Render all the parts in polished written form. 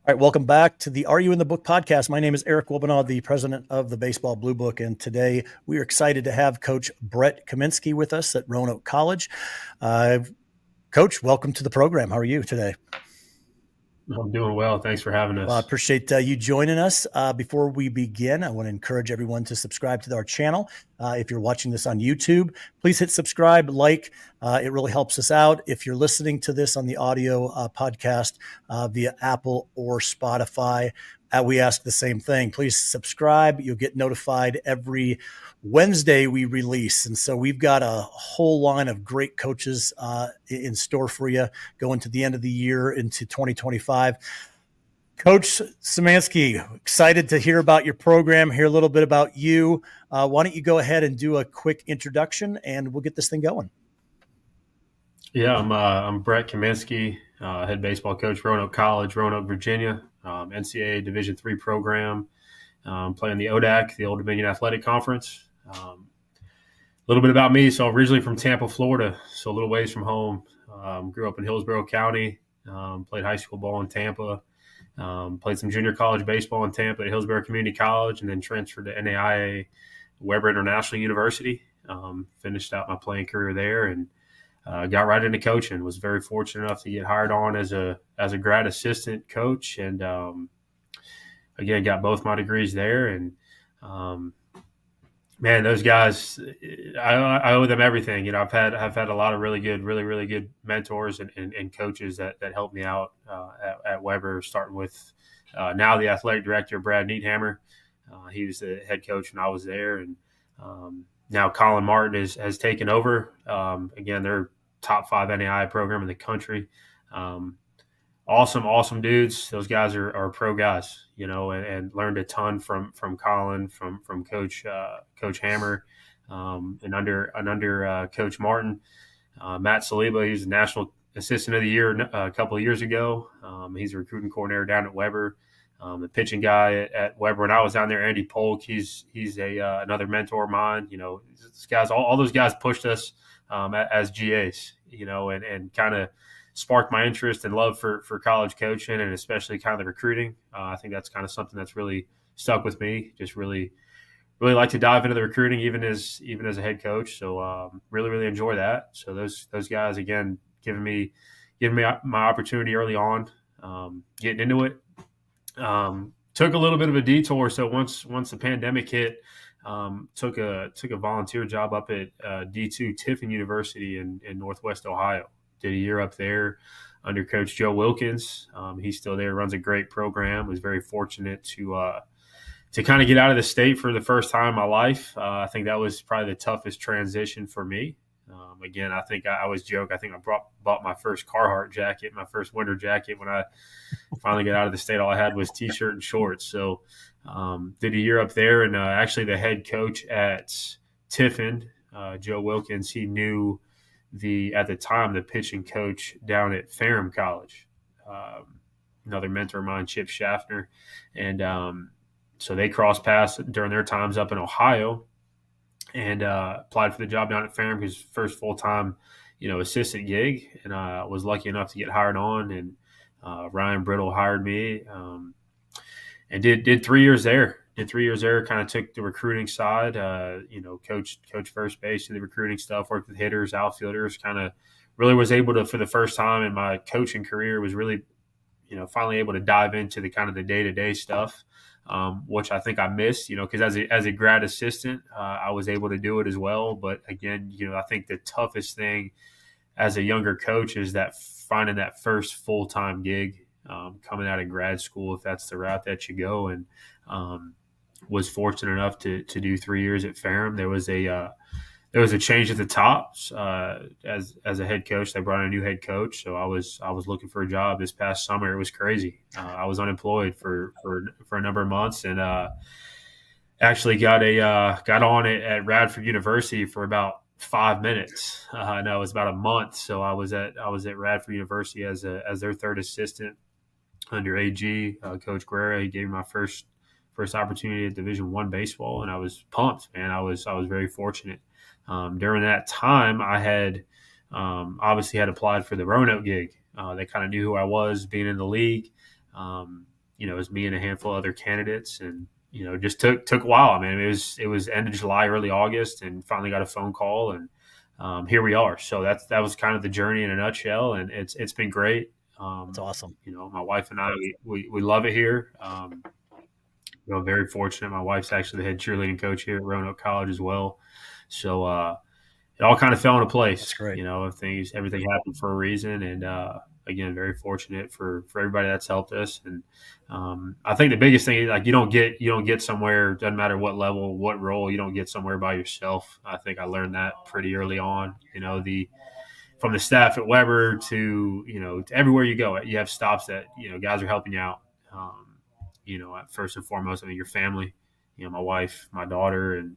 All right, welcome back to the Are You in the Book podcast. My name is Eric Wilbenaw, the president of the Baseball Blue Book, and today we are excited to have Coach Brett Kaminsky with us at Roanoke College. Coach, welcome to the program. How are you today? I'm doing well. Thanks for having us. Well, I appreciate you joining us. Before we begin, I want to encourage everyone to subscribe to our channel. If you're watching this on YouTube, please hit subscribe, like. It really helps us out. If you're listening to this on the audio podcast via Apple or Spotify, we ask the same thing. Please subscribe. You'll get notified every Wednesday we release. And so we've got a whole line of great coaches in store for you going to the end of the year into 2025. Coach Szymanski, excited to hear about your program, hear a little bit about you. Why don't you go ahead and do a quick introduction, and we'll get this thing going. Yeah, I'm Brett Kaminsky, head baseball coach, Roanoke College, Roanoke, Virginia, NCAA Division III program, playing the ODAC, the Old Dominion Athletic Conference. A little bit about me. So originally from Tampa, Florida, so a little ways from home. Grew up in Hillsborough County, played high school ball in Tampa. Played some junior college baseball in Tampa at Hillsborough Community College, and then transferred to NAIA Weber International University. Finished out my playing career there, and got right into coaching. Was very fortunate enough to get hired on as a grad assistant coach, and again got both my degrees there. And man, those guys, I owe them everything. I've had a lot of really good mentors and coaches that helped me out at Weber, starting with now the athletic director, Brad Needhammer. He was the head coach when I was there. And now Colin Martin has taken over. Again, they're top 5 NAIA program in the country. Awesome dudes. Those guys are pro guys, and learned a ton from Colin, from Coach Hammer, and under Coach Martin. Matt Saliba, he's the national assistant of the year a couple of years ago. He's a recruiting coordinator down at Weber. The pitching guy at Weber when I was down there, Andy Polk, he's another mentor of mine. These guys, all those guys pushed us as GAs, and kind of sparked my interest and love for college coaching, and especially kind of the recruiting. I think that's kind of something that's really stuck with me. Just really like to dive into the recruiting, even as a head coach. So really enjoy that. So those guys, again, giving me my opportunity early on, getting into it. Took a little bit of a detour. So once the pandemic hit, took a volunteer job up at D2 Tiffin University in Northwest Ohio. Did a year up there under Coach Joe Wilkins. He's still there, runs a great program. Was very fortunate to kind of get out of the state for the first time in my life. I think that was probably the toughest transition for me. Again, I think I always joke. I think I bought my first Carhartt jacket, my first winter jacket when I finally got out of the state. All I had was T-shirt and shorts. So did a year up there, and actually the head coach at Tiffin, Joe Wilkins, he knew at the time the pitching coach down at Ferrum College, another mentor of mine, Chip Schaffner, and so they crossed paths during their times up in Ohio, and applied for the job down at Ferrum, his first full-time, assistant gig, and I was lucky enough to get hired on, and Ryan Brittle hired me, and did 3 years there. Kind of took the recruiting side, coach first base, did the recruiting stuff, worked with hitters, outfielders, kind of really was able to, for the first time in my coaching career, was really, finally able to dive into the kind of the day-to-day stuff, which I think I missed, because as a grad assistant, I was able to do it as well. But again, I think the toughest thing as a younger coach is that finding that first full-time gig, coming out of grad school, if that's the route that you go. And was fortunate enough to do 3 years at Ferrum. There was a change at the top as a head coach. They brought in a new head coach, so I was looking for a job this past summer. It was crazy. I was unemployed for a number of months, and actually got on at Radford University for about 5 minutes. No, it was about a month. So I was at Radford University as their third assistant under AG, Coach Guerra. He gave me my first opportunity at Division I baseball, and I was pumped, man. I was very fortunate. During that time, I had obviously had applied for the Roanoke gig. They kind of knew who I was, being in the league. it was me and a handful of other candidates, and just took a while. I mean, it was end of July, early August, and finally got a phone call, and here we are. So that was kind of the journey in a nutshell, and it's been great. That's awesome. My wife and I, we love it here. Very fortunate. My wife's actually the head cheerleading coach here at Roanoke College as well. So it all kind of fell into place. That's great. Everything happened for a reason, and again, very fortunate for everybody that's helped us. And I think the biggest thing is, like, you don't get somewhere. Doesn't matter what level, what role, you don't get somewhere by yourself. I think I learned that pretty early on. From the staff at Weber to everywhere you go, you have stops that guys are helping you out. First and foremost, I mean, your family. My wife, my daughter, and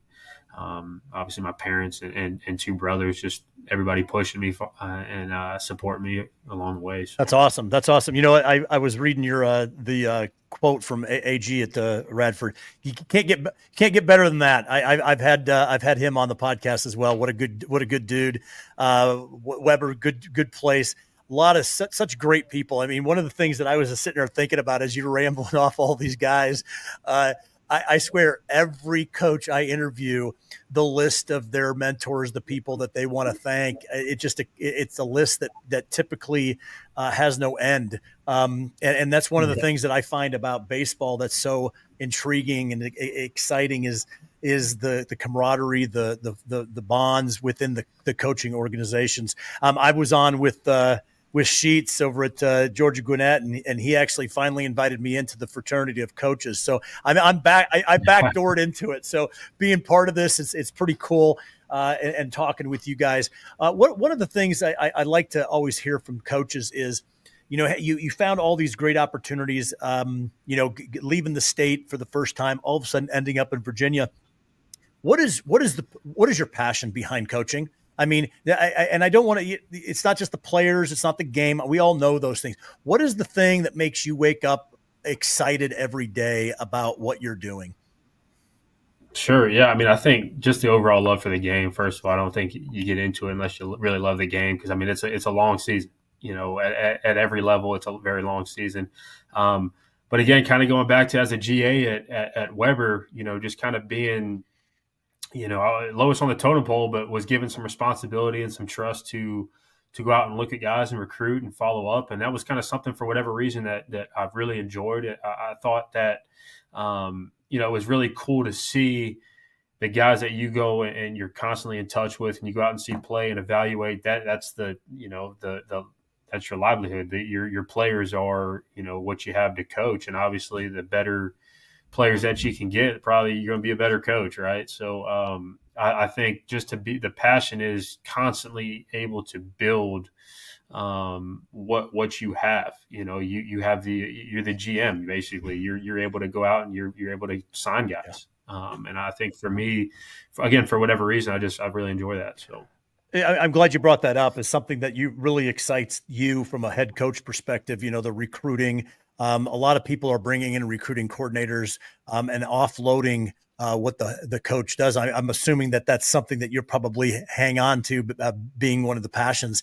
obviously my parents and two brothers, just everybody pushing me and supporting me along the way. So. That's awesome. That's awesome. I was reading your the quote from AG at Radford. You can't get better than that. I've had him on the podcast as well. What a good dude. Weber, good place. A lot of such great people. I mean, one of the things that I was sitting there thinking about as you're rambling off all these guys, I swear every coach I interview, the list of their mentors, the people that they want to thank, it's a list that typically has no end. And that's one of the things that I find about baseball that's so intriguing and exciting is the camaraderie, the bonds within the coaching organizations. I was on with Sheets over at Georgia Gwinnett, and he actually finally invited me into the fraternity of coaches. So I'm back. I backdoored into it. So being part of this, it's pretty cool. And talking with you guys. One of the things I like to always hear from coaches is, you found all these great opportunities, leaving the state for the first time, all of a sudden ending up in Virginia. What is your passion behind coaching? I mean, I don't want to, it's not just the players. It's not the game. We all know those things. What is the thing that makes you wake up excited every day about what you're doing? Sure. Yeah. I mean, I think just the overall love for the game. First of all, I don't think you get into it unless you really love the game. Cause I mean, it's a long season, at every level, it's a very long season. But again, kind of going back to as a GA at Weber, just kind of being, lowest on the totem pole, but was given some responsibility and some trust to go out and look at guys and recruit and follow up. And that was kind of something, for whatever reason, that I've really enjoyed. I thought that, it was really cool to see the guys that you go and you're constantly in touch with, and you go out and see play and evaluate that. That's that's your livelihood. Your players are, what you have to coach. And obviously the better players that you can get, probably you're going to be a better coach, right? So I think just the passion is constantly able to build what you have. You have you're the GM basically. You're able to go out and you're able to sign guys. Yeah. And I think for me, again, for whatever reason, I really enjoy that. So. I'm glad you brought that up as something that really excites you from a head coach perspective. The recruiting. A lot of people are bringing in recruiting coordinators and offloading what the coach does. I'm assuming that that's something that you're probably hang on to, being one of the passions.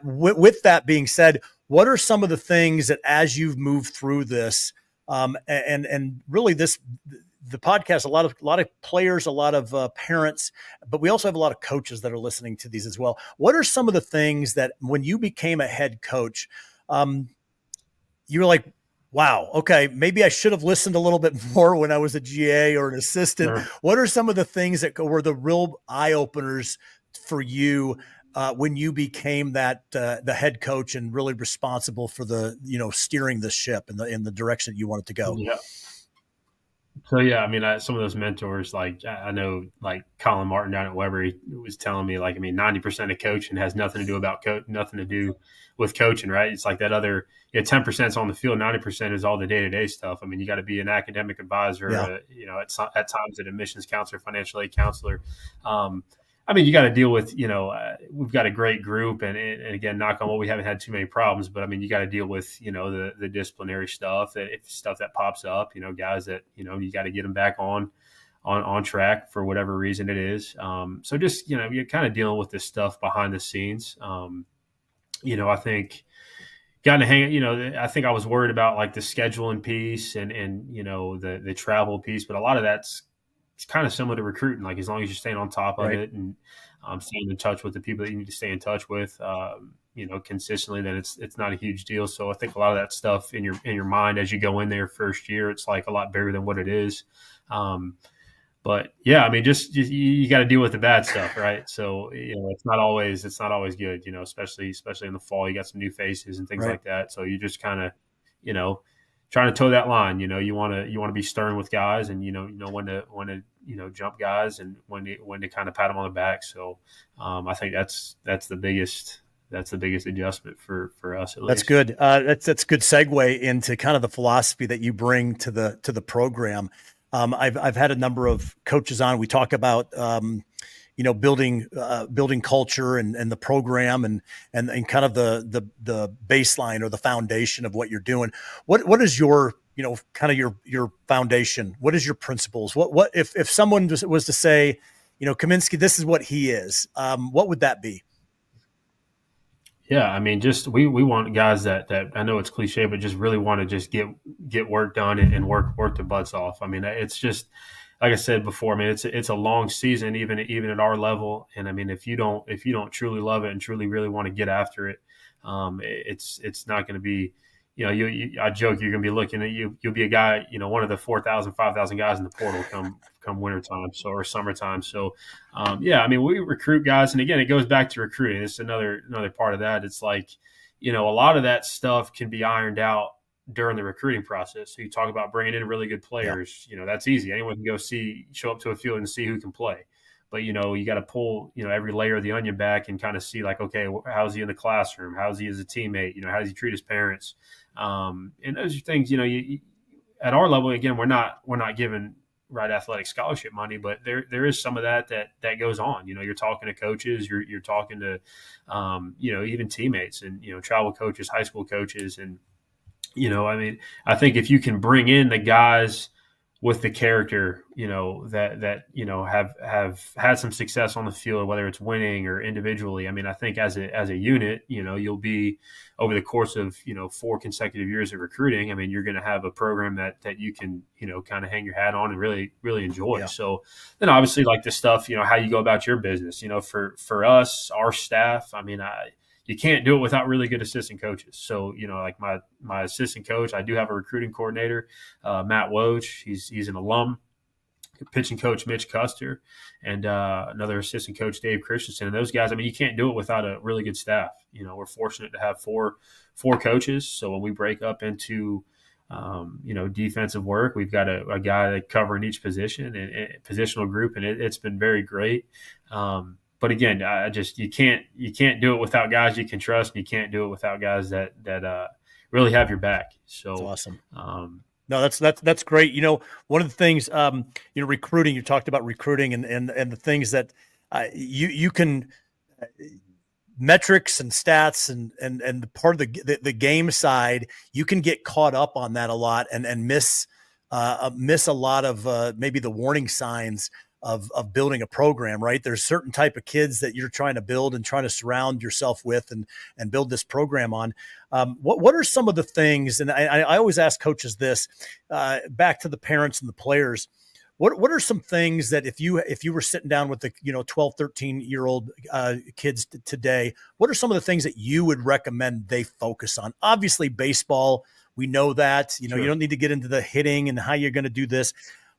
With that being said, what are some of the things that, as you've moved through this, and really the podcast, a lot of players, a lot of parents, but we also have a lot of coaches that are listening to these as well. What are some of the things that, when you became a head coach, you were like, wow, okay, maybe I should have listened a little bit more when I was a GA or an assistant. Sure. What are some of the things that were the real eye openers for you when you became the head coach and really responsible for steering the ship in the direction you want it to go? Yeah. So yeah, I mean, some of those mentors, like I know, like Colin Martin down at Weber, he was telling me, like, I mean, 90% of coaching has nothing to do nothing to do with coaching, right? It's like that other 10% is on the field, 90% is all the day-to-day stuff. I mean, you got to be an academic advisor, at times an admissions counselor, financial aid counselor. I mean, you got to deal with, we've got a great group, and again, knock on wood, we haven't had too many problems, but I mean, you got to deal with, the disciplinary stuff, stuff that pops up, guys that, you got to get them back on track for whatever reason it is. So just, you're kind of dealing with this stuff behind the scenes. I think, gotten to hang. I think I was worried about like the scheduling piece and the travel piece, but a lot of that's it's kind of similar to recruiting. Like as long as you're staying on top of Right. it and staying in touch with the people that you need to stay in touch with, consistently, then it's not a huge deal. So I think a lot of that stuff in your mind as you go in there first year, it's like a lot bigger than what it is. Um, but yeah, I mean, just you got to deal with the bad stuff, right? So it's not always good, especially in the fall. You got some new faces and things Right. like that. So you just kind of, you know, trying to toe that line. You want to be stern with guys, and when to jump guys, and when to kind of pat them on the back. So I think that's the biggest adjustment for us at That's least. good. That's a good segue into kind of the philosophy that you bring to the program. I've had a number of coaches on. We talk about building culture and the program and kind of the baseline or the foundation of what you're doing. What is your kind of your foundation? What is your principles? What if someone was to say, Kaminsky, this is what he is? What would that be? Yeah, I mean, just we want guys that I know it's cliche, but just really want to just get work done and work their butts off. I mean, it's just like I said before. I mean, it's a long season, even at our level. And I mean, if you don't truly love it and truly really want to get after it, it's not going to be. I joke you're going to be looking at you'll be a guy, one of the 4,000, 5,000 guys in the portal come wintertime, or summertime. So yeah, I mean, we recruit guys, and again, it goes back to recruiting. It's another part of that. It's like, a lot of that stuff can be ironed out during the recruiting process. So you talk about bringing in really good Yeah. players. That's easy. Anyone can show up to a field and see who can play. But you got to pull every layer of the onion back and kind of see like, okay, how's he in the classroom? How's he as a teammate? How does he treat his parents? And those are things. At our level, again, we're not given right athletic scholarship money, but there is some of that goes on. You're talking to coaches, you're talking to even teammates and travel coaches, high school coaches, and I mean, I think if you can bring in the guys with the character, that have had some success on the field, whether it's winning or individually. I mean, I think as a unit, you'll be over the course of 4 consecutive years of recruiting. I mean, you're going to have a program that you can kind of hang your hat on and really really enjoy. Yeah. So then obviously like the stuff how you go about your business. For us, our staff. I mean, you can't do it without really good assistant coaches. So, like my assistant coach, I do have a recruiting coordinator, Matt Woj. He's an alum. Pitching coach Mitch Custer, and another assistant coach Dave Christensen. And those guys, I mean, you can't do it without a really good staff. We're fortunate to have four coaches. So when we break up into defensive work, we've got a guy that covering each position and positional group, and it's been very great. But again, you can't do it without guys you can trust, and you can't do it without guys that really have your back. So That's awesome. No, that's great. One of the things, recruiting. You talked about recruiting and the things that you can metrics and stats and the part of the game side. You can get caught up on that a lot and miss a lot of maybe the warning signs of building a program. Right? There's certain type of kids that you're trying to build and trying to surround yourself with and build this program on. What are some of the things, and I always ask coaches this, back to the parents and the players, what are some things that if you were sitting down with the 12, 13-year-old kids today, what are some of the things that you would recommend they focus on? Obviously baseball, we know that, Sure. You don't need to get into the hitting and how you're going to do this.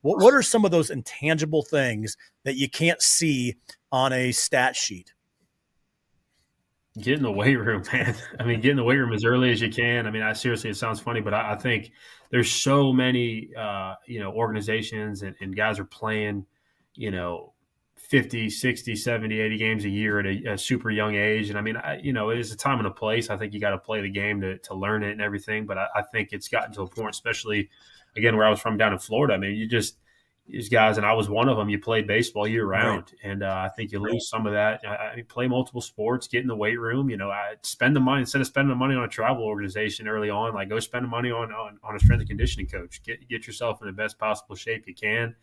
What are some of those intangible things that you can't see on a stat sheet? Get in the weight room, man. I mean, get in the weight room as early as you can. I mean, seriously, it sounds funny, but I think there's so many, organizations and guys are playing, 50, 60, 70, 80 games a year at a super young age. And I mean, it is a time and a place. I think you got to play the game to learn it and everything. But I think it's gotten to a point, especially, again, where I was from down in Florida. I mean, these guys, and I was one of them, you played baseball year round. Right. And I think you lose some of that. I play multiple sports, get in the weight room, I spend the money instead of spending the money on a travel organization early on, like go spend the money on a strength and conditioning coach, get yourself in the best possible shape you can.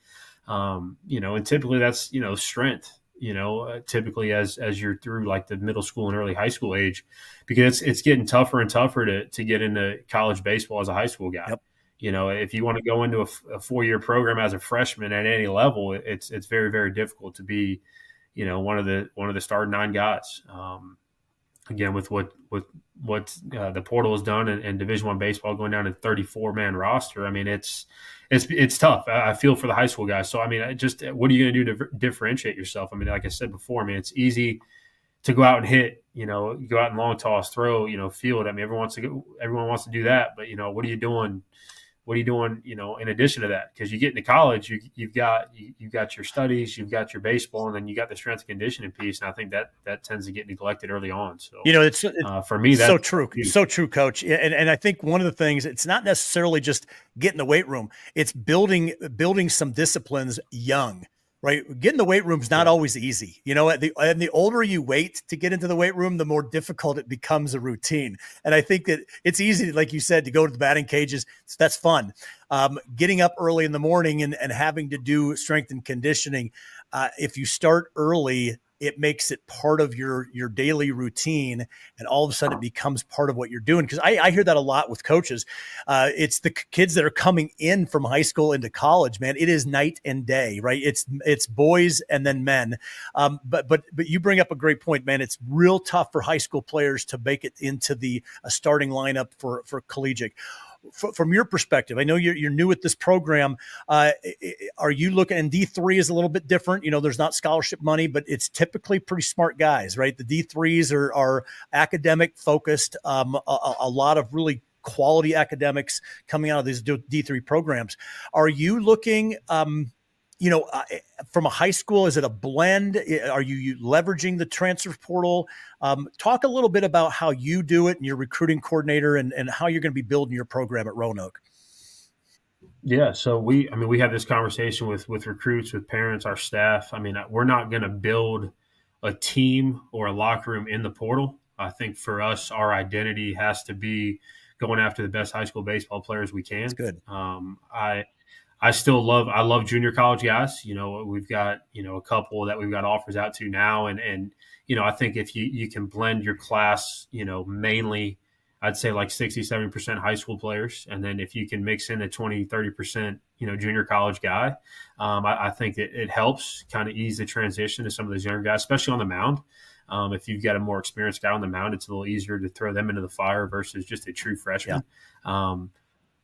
And typically that's, strength, typically as you're through like the middle school and early high school age, because it's getting tougher and tougher to get into college baseball as a high school guy. Yep. If you want to go into a 4-year program as a freshman at any level, it's very, very difficult to be, one of the starting 9 guys. Again, with what the portal has done and Division I baseball going down to 34-man roster, I mean it's tough. I feel for the high school guys. So I mean, what are you going to do to differentiate yourself? I mean, like I said before, I mean it's easy to go out and hit, go out and long toss, throw, field. I mean, everyone wants to do that, but what are you doing? What are you doing, in addition to that? Because you get into college, you've got your studies, you've got your baseball, and then you got the strength and conditioning piece. And I think that tends to get neglected early on. So, it's for me, that's so true. So true, Coach. And I think one of the things, it's not necessarily just getting the weight room. It's building some disciplines young. Right. Getting the weight room is not always easy. And the older you wait to get into the weight room, the more difficult it becomes a routine. And I think that it's easy, like you said, to go to the batting cages. That's fun. Getting up early in the morning and having to do strength and conditioning. If you start early, it makes it part of your daily routine, and all of a sudden it becomes part of what you're doing. Because I hear that a lot with coaches. It's the kids that are coming in from high school into college, man. It is night and day, right? It's boys and then men. But you bring up a great point, man. It's real tough for high school players to make it into a starting lineup for collegiate. From your perspective, I know you're new at this program. Are you looking, and D3 is a little bit different. There's not scholarship money, but it's typically pretty smart guys, right? The D3s are academic focused. A lot of really quality academics coming out of these D3 programs. Are you looking, from a high school, is it a blend? Are you leveraging the transfer portal? Talk a little bit about how you do it and your recruiting coordinator and how you're going to be building your program at Roanoke. Yeah. So we have this conversation with recruits, with parents, our staff. I mean, we're not going to build a team or a locker room in the portal. I think for us, our identity has to be going after the best high school baseball players we can. That's good. I love junior college guys. We've got, a couple that we've got offers out to now. And I think if you can blend your class, mainly I'd say like 60, 70% high school players. And then if you can mix in a 20, 30%, junior college guy, I think it helps kind of ease the transition to some of those younger guys, especially on the mound. If you've got a more experienced guy on the mound, it's a little easier to throw them into the fire versus just a true freshman. Yeah.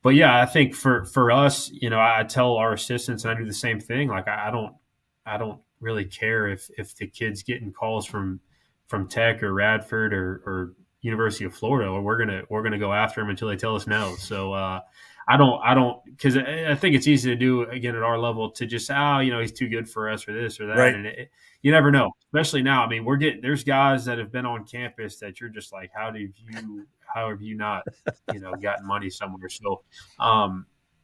But yeah, I think for us, I tell our assistants, and I do the same thing. Like I don't really care if the kid's getting calls from Tech or Radford or University of Florida, or we're gonna go after them until they tell us no. So I don't because I think it's easy to do again at our level to just he's too good for us or this or that, right. And you never know, especially now. I mean, there's guys that have been on campus that you're just like, how have you not gotten money somewhere? So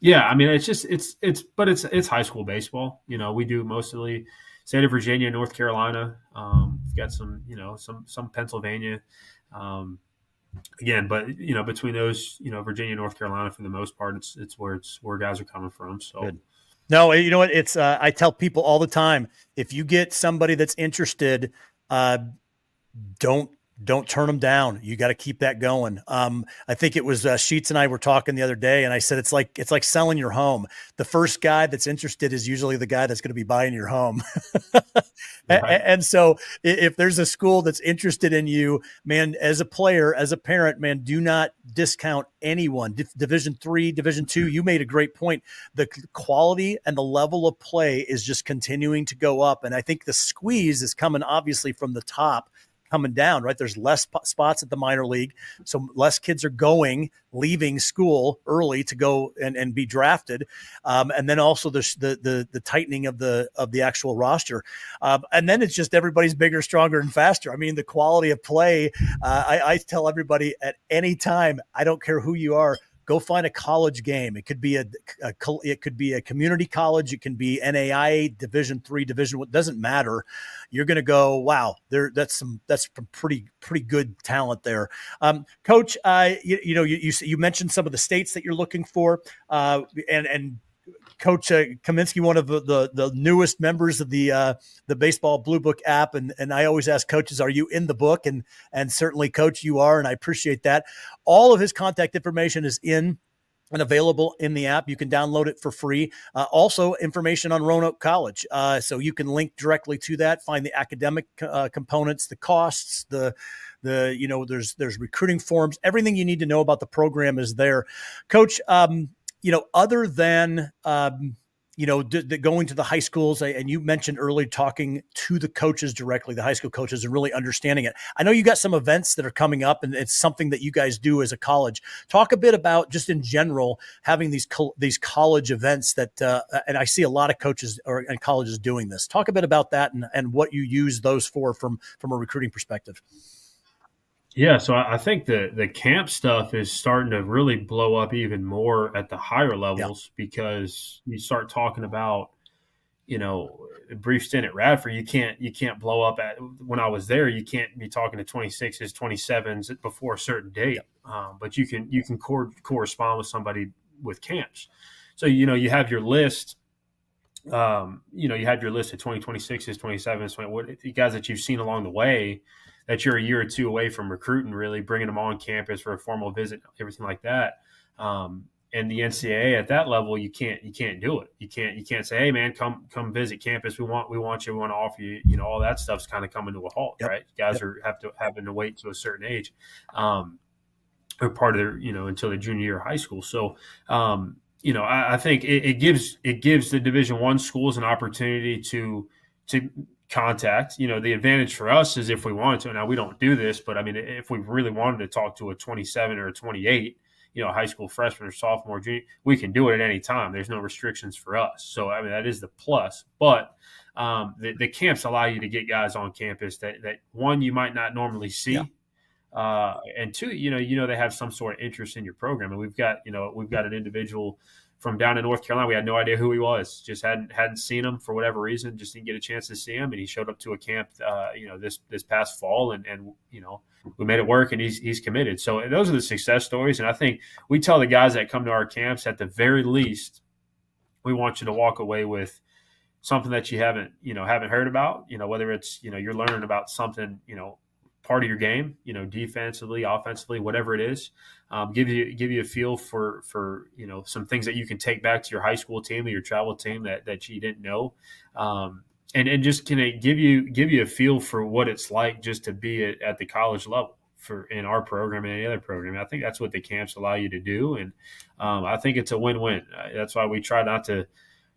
yeah, I mean, it's high school baseball. We do mostly state of Virginia, North Carolina. We've got some Pennsylvania. Again, but between those, Virginia, North Carolina, for the most part, it's where guys are coming from. So. Good. No, you know what? It's I tell people all the time, if you get somebody that's interested, don't turn them down. You got to keep that going. I think it was Sheets and I were talking the other day, and I said it's like selling your home. The first guy that's interested is usually the guy that's going to be buying your home. Right. And so if there's a school that's interested in you, man, as a player, as a parent, man, do not discount anyone. Division III, Division II, you made a great point. The quality and the level of play is just continuing to go up. And I think the squeeze is coming obviously from the top, coming down, right? There's less spots at the minor league. So less kids are leaving school early to go and be drafted. And then also the tightening of the actual roster. And then it's just everybody's bigger, stronger, and faster. I mean, the quality of play, I tell everybody at any time, I don't care who you are, go find a college game. It could be a community college. It can be NAIA, Division III, Division I. It doesn't matter. You're going to go, wow, that's some pretty good talent there. Coach, you mentioned some of the states that you're looking for, and Coach Kaminsky, one of the newest members of the Baseball Blue Book app, and I always ask coaches, "Are you in the book?" And certainly, Coach, you are, and I appreciate that. All of his contact information is in and available in the app. You can download it for free. Also, information on Roanoke College, so you can link directly to that. Find the academic components, the costs, there's recruiting forms. Everything you need to know about the program is there, Coach. Other than going to the high schools, and you mentioned earlier talking to the coaches directly, the high school coaches, and really understanding it. I know you got some events that are coming up, and it's something that you guys do as a college. Talk a bit about just in general having these college events that, and I see a lot of coaches and colleges doing this. Talk a bit about that and what you use those for from a recruiting perspective. Yeah, so I think the camp stuff is starting to really blow up even more at the higher levels because you start talking about, a brief stint at Radford. You can't blow up at when I was there. You can't be talking to 26s, 27s before a certain date, but you can correspond with somebody with camps. So you have your list. You have your list of 2026s, 27s, the guys that you've seen along the way that you're a year or two away from recruiting, really bringing them on campus for a formal visit, everything like that. And the NCAA at that level, you can't do it. You can't say, hey man, come visit campus. We want you. We want to offer you. All that stuff's kind of coming to a halt, right? Guys are having to wait to a certain age, or part of their until their junior year of high school. So I think it gives the Division I schools an opportunity to contact. The advantage for us is if we wanted to. Now we don't do this, but I mean, if we really wanted to talk to a 27 or a 28, high school freshman or sophomore, junior, we can do it at any time. There's no restrictions for us. So I mean, that is the plus. But the camps allow you to get guys on campus that one you might not normally see. Yeah. And two, they have some sort of interest in your program. And we've got an individual from down in North Carolina. We had no idea who he was. Just hadn't seen him for whatever reason. Just didn't get a chance to see him. And he showed up to a camp, this past fall, and we made it work. And he's committed. So those are the success stories. And I think we tell the guys that come to our camps, at the very least, we want you to walk away with something that you haven't heard about. Whether it's you're learning about something part of your game, defensively, offensively, whatever it is, give you a feel for some things that you can take back to your high school team or your travel team that you didn't know, and just can give you a feel for what it's like just to be at the college level in our program and any other program. I think that's what the camps allow you to do, and I think it's a win-win. That's why we try not to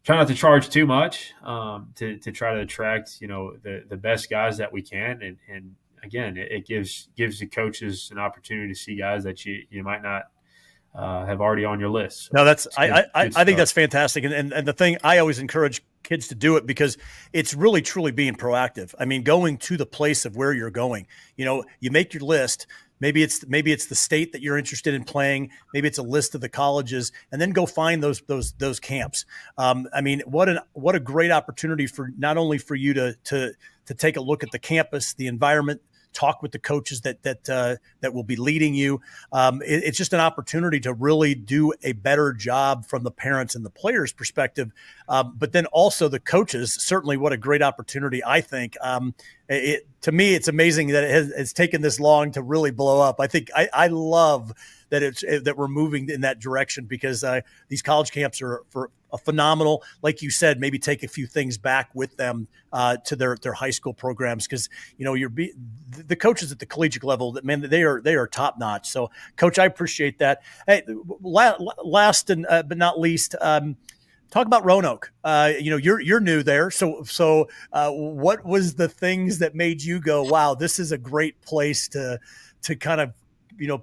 charge too much, to try to attract the best guys that we can, and again, it gives the coaches an opportunity to see guys that you might not have already on your list. So no, that's I think that's fantastic, and the thing I always encourage kids to do it because it's really truly being proactive. I mean, going to the place of where you're going. You make your list. Maybe it's the state that you're interested in playing. Maybe it's a list of the colleges, and then go find those camps. I mean, what a great opportunity for not only for you to take a look at the campus, the environment, talk with the coaches that will be leading you. It's just an opportunity to really do a better job from the parents and the players' perspective. But then also the coaches, certainly what a great opportunity, I think. To me, it's amazing that it's taken this long to really blow up. I think I love that we're moving in that direction because these college camps are for a phenomenal, like you said, maybe take a few things back with them to their high school programs because the coaches at the collegiate level, man, they are top notch. So, Coach, I appreciate that. Hey, last and but not least. Talk about Roanoke. You're new there. So what was the things that made you go, wow, this is a great place to kind of,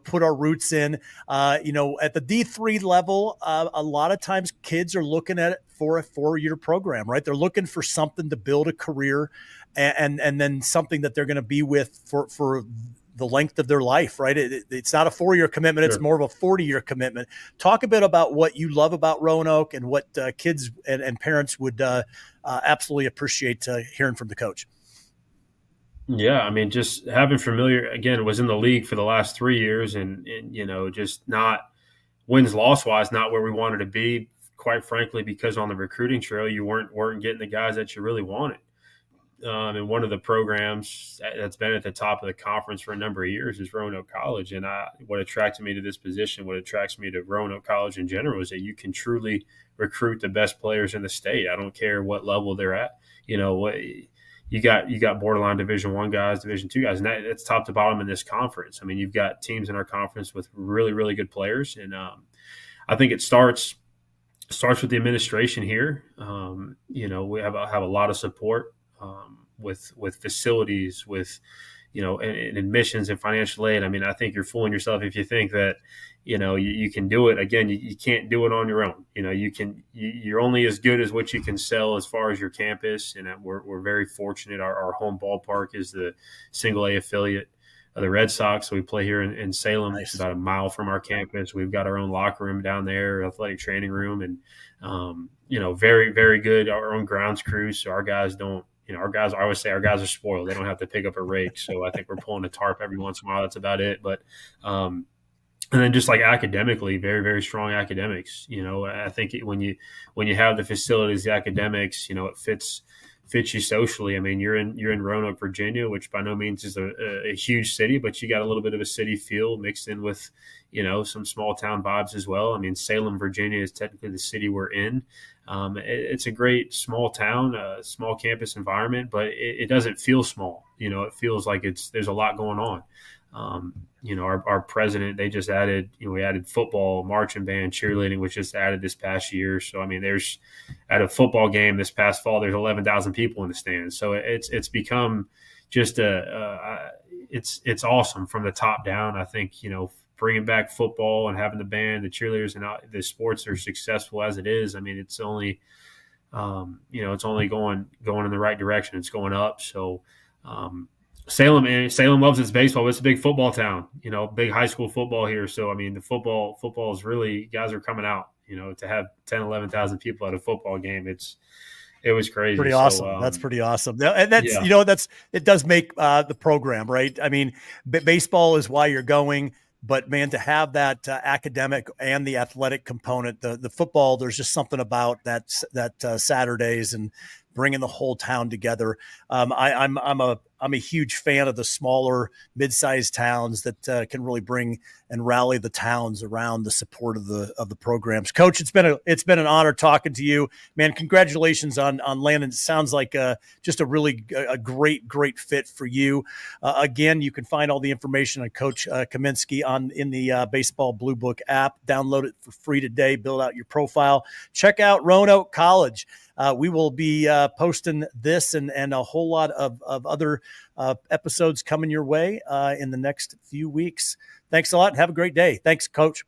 put our roots in, at the D3 level, a lot of times kids are looking at it for a 4-year program, right? They're looking for something to build a career and then something that they're going to be with for the length of their life, right? It's not a 4-year commitment. Sure. It's more of a 40-year commitment. Talk a bit about what you love about Roanoke and what kids and parents would absolutely appreciate hearing from the coach. Yeah, I mean, just having was in the league for the last 3 years and just not wins loss wise, not where we wanted to be. quite frankly, because on the recruiting trail, you weren't getting the guys that you really wanted. And one of the programs that's been at the top of the conference for a number of years is Roanoke College. And what attracted me to this position, what attracts me to Roanoke College in general, is that you can truly recruit the best players in the state. I don't care what level they're at. You know, you got borderline Division I guys, Division II guys, and that's top to bottom in this conference. I mean, you've got teams in our conference with really, really good players, and I think it starts with the administration here. You know, we have a lot of support. With facilities, with and admissions and financial aid. I mean, I think you're fooling yourself if you think that you can do it. Again, you can't do it on your own. You're only as good as what you can sell as far as your campus. And we're very fortunate. Our home ballpark is the single A affiliate of the Red Sox. So we play here in Salem. Nice. It's about a mile from our campus. We've got our own locker room down there, athletic training room, and very, very good. Our own grounds crew. So our guys don't. Our guys, I always say our guys are spoiled. They don't have to pick up a rake. So I think we're pulling a tarp every once in a while. That's about it. But, and then just like academically, very, very strong academics. I think when you have the facilities, the academics, it fits you socially. I mean, you're in Roanoke, Virginia, which by no means is a huge city, but you got a little bit of a city feel mixed in with, some small town vibes as well. I mean, Salem, Virginia is technically the city we're in. It's a great small town, small campus environment, but it doesn't feel small. It feels like there's a lot going on. Our president, they just added, we added football, marching band, cheerleading, which just added this past year. So, I mean, there's at a football game this past fall, there's 11,000 people in the stands. So it's become just it's awesome from the top down. I think, bringing back football and having the band, the cheerleaders, and the sports are successful as it is. I mean, it's only, it's only going in the right direction. It's going up. So, Salem loves its baseball. It's a big football town, big high school football here. So, I mean, the football is really, guys are coming out, to have 10, 11,000 people at a football game. It was crazy. Pretty awesome. So, that's pretty awesome. And that's, it does make the program, right? I mean, baseball is why you're going, but man, to have that academic and the athletic component, the football, there's just something about that Saturdays and bringing the whole town together. I'm a huge fan of the smaller, mid-sized towns that can really bring and rally the towns around the support of the programs. Coach, it's been an honor talking to you, man. Congratulations on landing. It sounds like just a really great fit for you. Again, you can find all the information on Coach Kaminsky in the Baseball Blue Book app. Download it for free today. Build out your profile. Check out Roanoke College. We will be posting this and a whole lot of other episodes coming your way in the next few weeks. Thanks a lot. Have a great day. Thanks, Coach.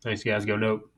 Thanks, guys. Go Note.